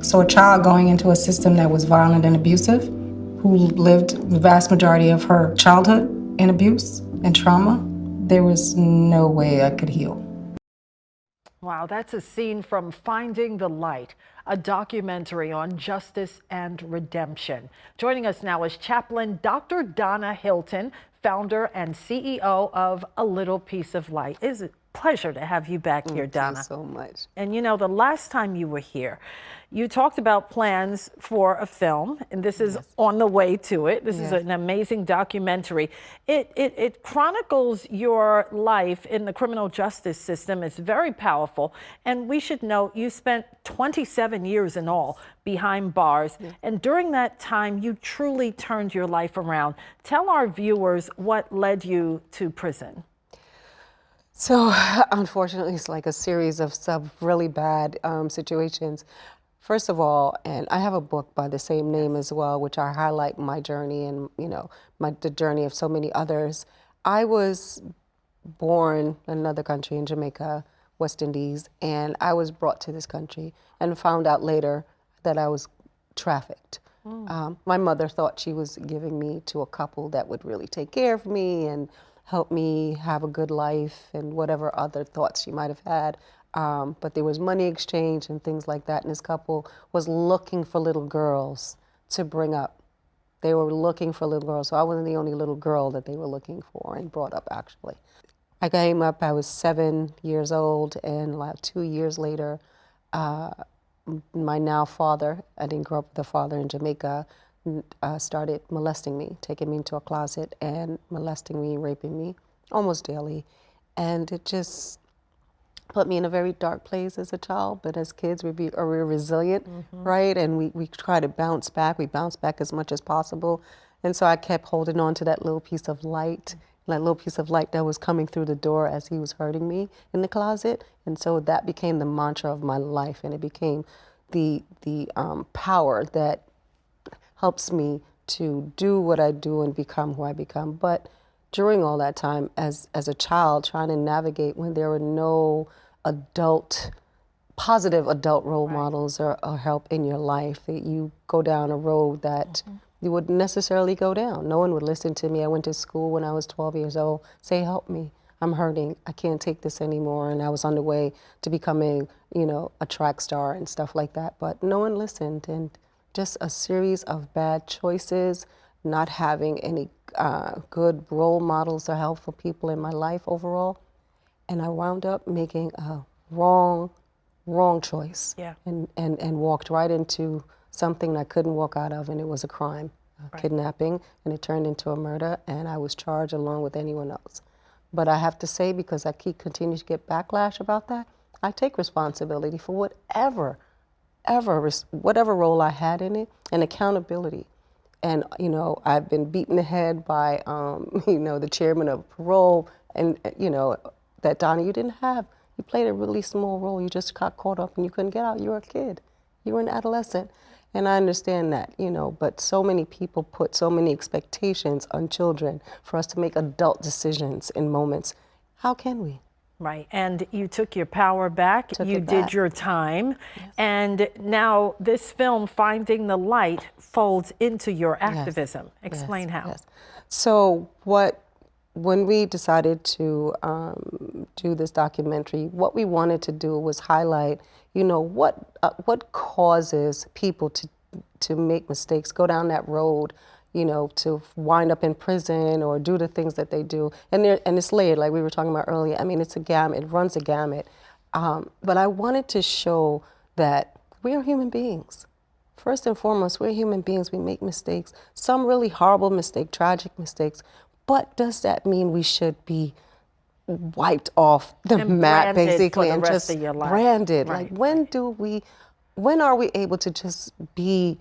So a child going into a system that was violent and abusive, who lived the vast majority of her childhood in abuse and trauma, there was no way I could heal. Wow, that's a scene from Finding the Light, a documentary on justice and redemption. Joining us now is Chaplain Dr. Donna Hylton, founder and CEO of A Little Piece of Light. It's a pleasure to have you back here, Donna. Thank you so much. And you know, the last time you were here, you talked about plans for a film, and this is on the way to it. This is an amazing documentary. It chronicles your life in the criminal justice system. It's very powerful. And we should note you spent 27 years in all behind bars. And during that time, you truly turned your life around. Tell our viewers what led you to prison. So unfortunately, it's like a series of really bad situations. First of all, and I have a book by the same name as well, which I highlight my journey and, you know, the journey of so many others. I was born in another country in Jamaica, West Indies, and I was brought to this country and found out later that I was trafficked. My mother thought she was giving me to a couple that would really take care of me and help me have a good life and whatever other thoughts she might have had. But there was money exchange and things like that, and this couple was looking for little girls to bring up. They were looking for little girls, so I wasn't the only little girl that they were looking for and brought up, actually. I came up, I was 7 years old, and like 2 years later, my now father, I didn't grow up with a father in Jamaica, started molesting me, taking me into a closet and molesting me, raping me almost daily. And it just put me in a very dark place as a child, but as kids, we're resilient, right? And we try to bounce back. We bounce back as much as possible. And so I kept holding on to that little piece of light, that little piece of light that was coming through the door as he was hurting me in the closet. And so that became the mantra of my life, and it became the power that helps me to do what I do and become who I become. But during all that time, as a child, trying to navigate when there were no positive adult role models or help in your life, that you go down a road that you wouldn't necessarily go down. No one would listen to me. I went to school when I was 12 years old, say, help me, I'm hurting, I can't take this anymore. And I was on the way to becoming, you know, a track star and stuff like that, but no one listened. And just a series of bad choices, not having any good role models or helpful people in my life overall. And I wound up making a wrong choice and walked right into something I couldn't walk out of, and it was a crime, kidnapping, and it turned into a murder, and I was charged along with anyone else. But I have to say, because I continue to get backlash about that, I take responsibility for whatever role I had in it, and accountability. And, you know, I've been beaten in the head by, you know, the chairman of parole, and, you know, that, Donna, you didn't have. You played a really small role. You just got caught up and you couldn't get out. You were a kid. You were an adolescent. And I understand that, you know, but so many people put so many expectations on children for us to make adult decisions in moments. How can we? Right, and you took your power back, you did your time, and now this film, Finding the Light, folds into your activism. Explain how. So when we decided to do this documentary, what we wanted to do was highlight, you know, what causes people to make mistakes, go down that road, you know, to wind up in prison or do the things that they do. And it's layered, like we were talking about earlier. I mean, it's a gamut, it runs a gamut. But I wanted to show that we are human beings. First and foremost, we're human beings. We make mistakes, some really horrible mistakes, tragic mistakes. But does that mean we should be wiped off the map, basically, and just branded? Like, when are we able to just be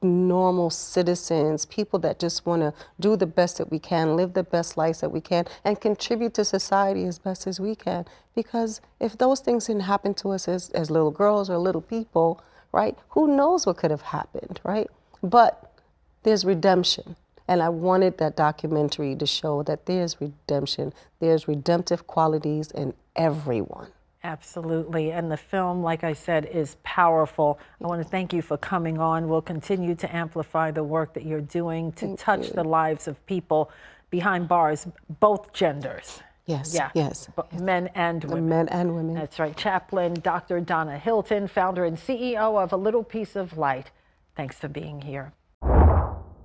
normal citizens, people that just want to do the best that we can, live the best lives that we can, and contribute to society as best as we can? Because if those things didn't happen to us as little girls or little people, right, who knows what could have happened, right? But there's redemption. And I wanted that documentary to show that there's redemption, there's redemptive qualities in everyone. Absolutely. And the film, like I said, is powerful. I want to thank you for coming on. We'll continue to amplify the work that you're doing to touch the lives of people behind bars, both genders. Yes, Yeah. yes. Men and women. Men and women. That's right. Chaplain Dr. Donna Hylton, founder and CEO of A Little Piece of Light. Thanks for being here.